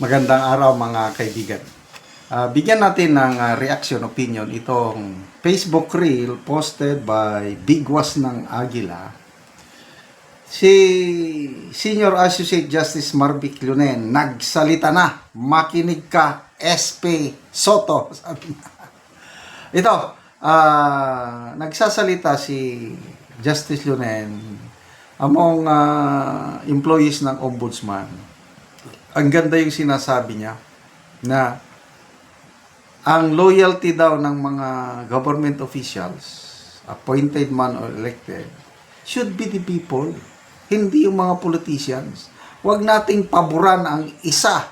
Magandang araw mga kaibigan. Bigyan natin ng reaction opinion itong Facebook reel posted by Bigwas ng Agila. Si Senior Associate Justice Marvic Lunen nagsalita na. Makinig ka, SP Soto. Ito, nagsasalita si Justice Lunen among employees ng Ombudsman. Ang ganda yung sinasabi niya na ang loyalty daw ng mga government officials, appointed man or elected, should be the people, hindi yung mga politicians. Huwag nating paboran ang isa.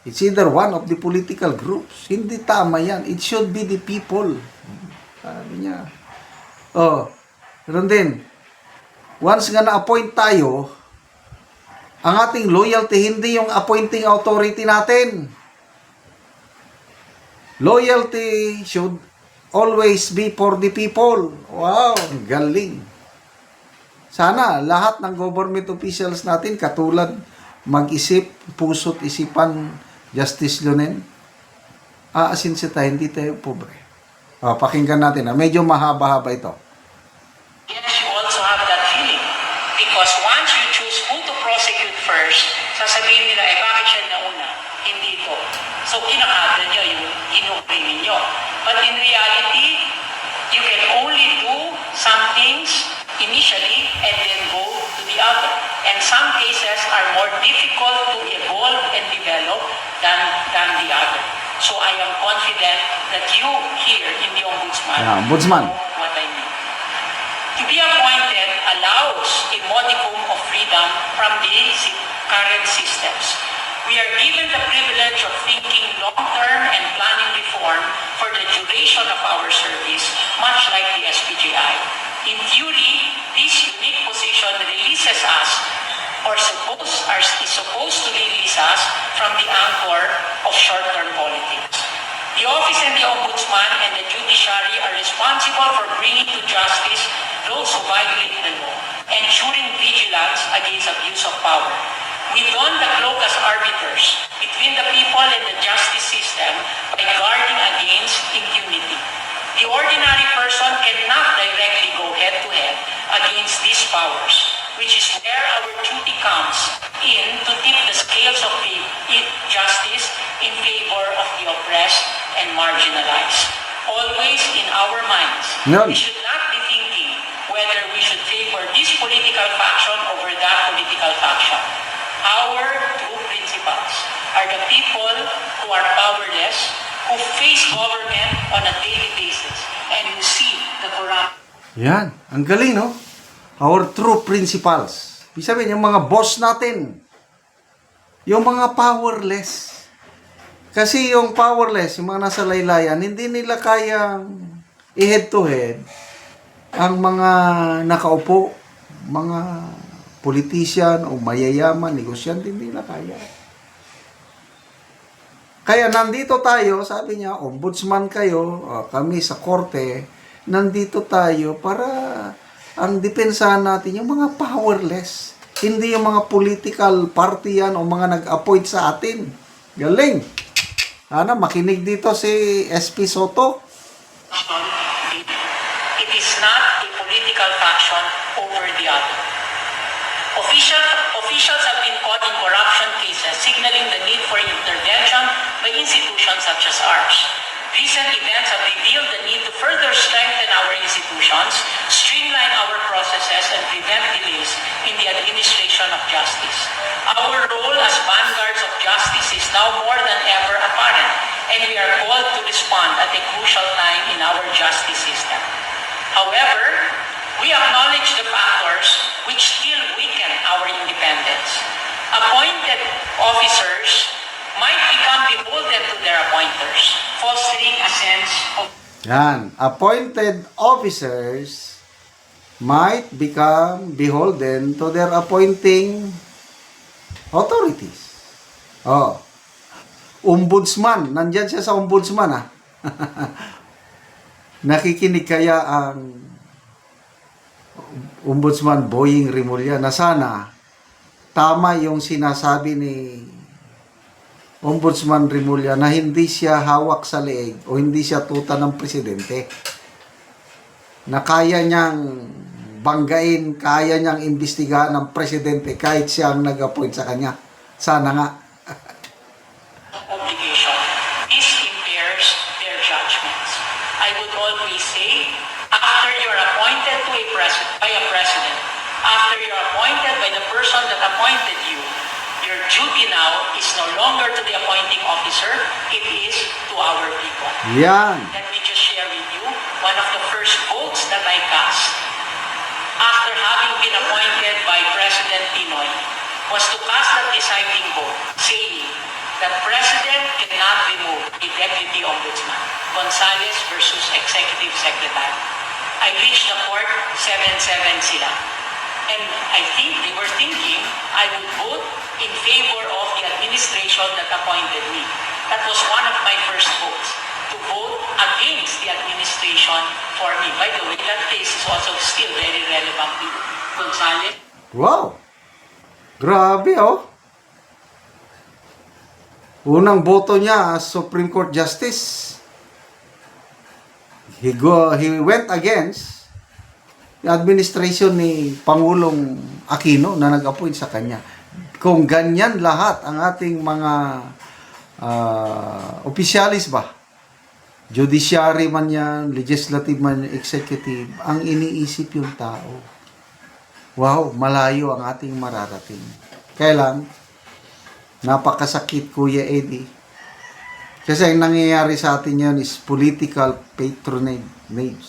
It's either one of the political groups. Hindi tama yan. It should be the people. Sabi niya. Ganun din. Once nga na-appoint tayo, ang ating loyalty, hindi yung appointing authority natin. Loyalty should always be for the people. Wow, galing. Sana lahat ng government officials natin katulad mag-isip, puso't isipan Justice Lunen. Aasin siya tayo, hindi tayo pobre. Pakinggan natin. Medyo mahaba-haba ito. Yes, you also have that feeling. Because once you choose who to prosecute first, sasabihin nila, bakit siya nauna? Hindi ko. So, kinakada nyo yung inukli ninyo. But in reality, you can only do some things initially and then go to the other. And some cases are more difficult to evolve and develop than the other. So, I am confident that you here in the Ombudsman know what I mean. To be appointed allows a modicum of freedom from the current systems. We are given the privilege of thinking long-term and planning reform for the duration of our service, much like the SPGI. In theory, this unique position releases us, or is supposed to release us from the anchor of short-term politics. The office and the Ombudsman and the judiciary are responsible for bringing to justice those who violate the law, ensuring vigilance against abuse of power. We don the cloak as arbiters between the people and the justice system by guarding against impunity. The ordinary person cannot directly go head-to-head against these powers, which is where our duty comes in to tip the scales of the justice in favor of the oppressed and marginalized. Always in our minds, we should not be thinking whether we should favor this political faction over that political faction. Our true principles are the people who are powerless, who face government on a daily basis, and who see the corrupt. Yan, ang galing, no? Our true principles. Ibig sabihin, yung mga boss natin, yung mga powerless. Kasi yung powerless, yung mga nasa laylayan, hindi nila kayang i-head to head ang mga nakaupo, mga politician o mayayaman, negosyante, hindi nila kaya. Kaya nandito tayo, sabi niya, ombudsman kayo, kami sa korte, nandito tayo para ang depensahan natin yung mga powerless. Hindi yung mga political party yan o mga nag-appoint sa atin. Galing! Sana makinig dito si SP Soto. It is not a political faction over the other. Officials have been caught in corruption cases, signaling the need for intervention by institutions such as ours. Recent events have revealed the need to further strengthen our institutions, streamline our processes, and prevent delays in the administration of justice. Our role as vanguards of justice is now more than ever apparent, and we are called to respond at a crucial time in our justice system. However, we acknowledge the factors which still weaken our independence. Appointed officers might become beholden to their appointers, fostering a sense of... Yan, appointed officers might become beholden to their appointing authorities. Ombudsman, nandyan siya sa ombudsman, Nakikinig kaya ang Ombudsman Boying Rimulya na sana tama yung sinasabi ni Ombudsman Remulla na hindi siya hawak sa leeg o hindi siya tuta ng presidente. Na kaya niyang banggain, kaya niyang imbestigahan ng presidente kahit siya ang nag-appoint sa kanya. Sana nga. Obligation. This impairs their judgments. I would always say, after you're appointed to by a president, after you're appointed by the person that appointed you, your duty now is no longer to the appointing officer, it is to our people. Yan. Let me just share with you one of the first votes that I cast after having been appointed by President Pinoy was to cast that deciding vote saying that President cannot remove a Deputy Ombudsman. Gonzales versus Executive Secretary. I reached the court, 7-7 sila. And I think they were thinking I would vote in favor of the administration that appointed me. That was one of my first votes, to vote against the administration for me. By the way, that case is also still very relevant to Gonzales. Wow! Grabe, oh. Unang boto niya as Supreme Court Justice. He went against the administration ni Pangulong Aquino na nag-appoint sa kanya. Kung ganyan lahat ang ating mga opisyalis ba, judiciary man yan, legislative man, executive, ang iniisip yung tao. Wow, malayo ang ating mararating. Kaya lang, napakasakit, Kuya Eddie. Kasi ang nangyayari sa atin yan is political patronage.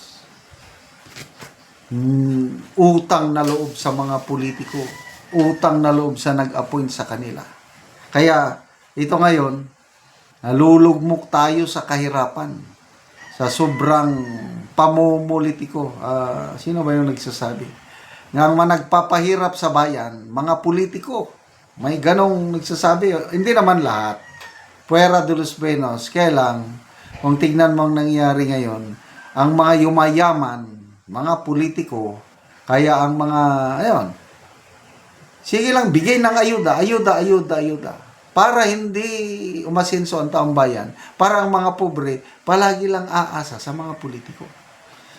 Utang na loob sa mga politiko. Utang na loob sa nag-appoint sa kanila. Kaya, ito ngayon, nalulugmok tayo sa kahirapan. Sa sobrang pamumulitiko. Sino ba yung nagsasabi? Nga nagpapahirap sa bayan, mga politiko. May ganong nagsasabi. Hindi naman lahat. Puera de los Buenos. Kaya lang, kung tignan mo ang nangyayari ngayon, ang mga yumayaman, mga politiko, kaya ang mga, ayun, sige lang, bigay ng ayuda. Para hindi umasenso ang taong bayan. Para ang mga pobre, palagi lang aasa sa mga politiko.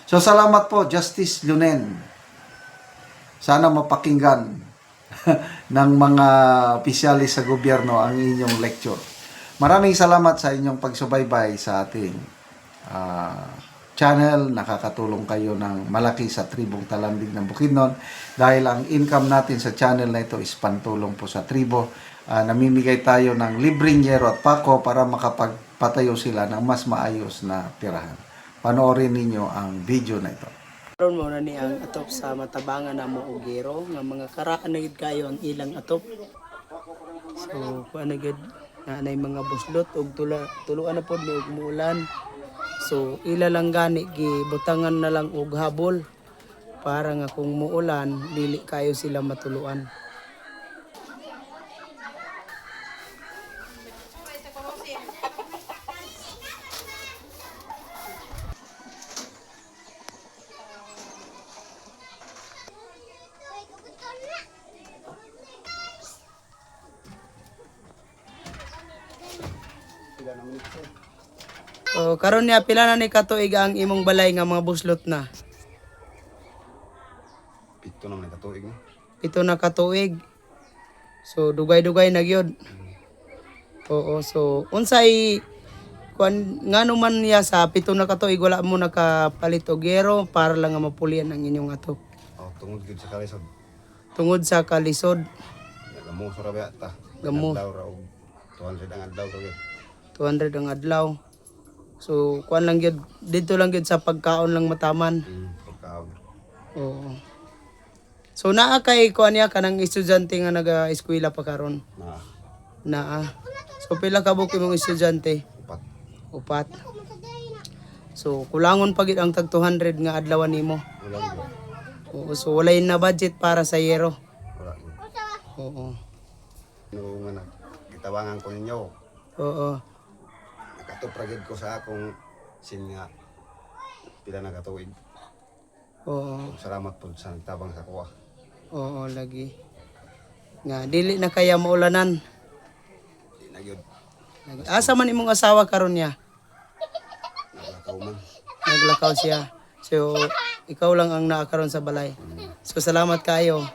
So, salamat po, Justice Lunen. Sana mapakinggan ng mga opisyalis sa gobyerno ang inyong lecture. Maraming salamat sa inyong pagsubaybay sa ating channel. Nakakatulong kayo ng malaki sa tribong Talamdig ng Bukidnon dahil ang income natin sa channel na ito is pantulong po sa tribo. Namimigay tayo ng libreng yero at pako para makapagpatayo sila ng mas maayos na tirahan. Panoorin ninyo ang video na ito. Karon mo na ni ang atop sa matabangan na mo ugero nga mga karaan na gid kayo ang ilang atop. So kuan na gid na nay mga buslot og tuluan na pod ni og muulan. So ila lang gani gibutangan na lang og habol para nga kung muulan dili kayo sila matuluan. So karon niya pila na ni katuig ang imong balay nga mga buslot na? Pito naman katuig na. Pito na katuig. So dugay-dugay na gyud. Oo, so unsay kuan ngano man niya sa pito na katuig wala mo nakapalit og yero para lang nga mapulian ang inyong atop. Oh, tungod gid sa kalisod. Tungod sa kalisod, Gamo sa rabi ta. Gamo. Adlaw ra og 200 ang adlaw kag. 200 ang adlaw. So kuan lang gyud dito lang gyud sa pagkaon lang mataman. Pagkaon. Oo. So naa kay kuan niya kanang estudyante nga naga-eskwela pa karon. Na Naa. So pila ka buok imong estudyante? upat. Upat. So kulangon pa gid ang tag 200 nga adlawan nimo. Ulang gyud. Oo, so walay na budget para sa yero. Wala gyud. Oo. No nga gitawangan ko ninyo. Oo. Nakatupra gid ko sa akong sinya. Pila na katuig. Oo. Salamat po sa nagtabang sa kuha. Oo, lagi. Nga dili na kaya maulanan. Di na gyud. Asa man imong asawa karon niya? Naglakaw man. Naglakaw siya. So ikaw lang ang naakaron sa balay. So salamat kayo.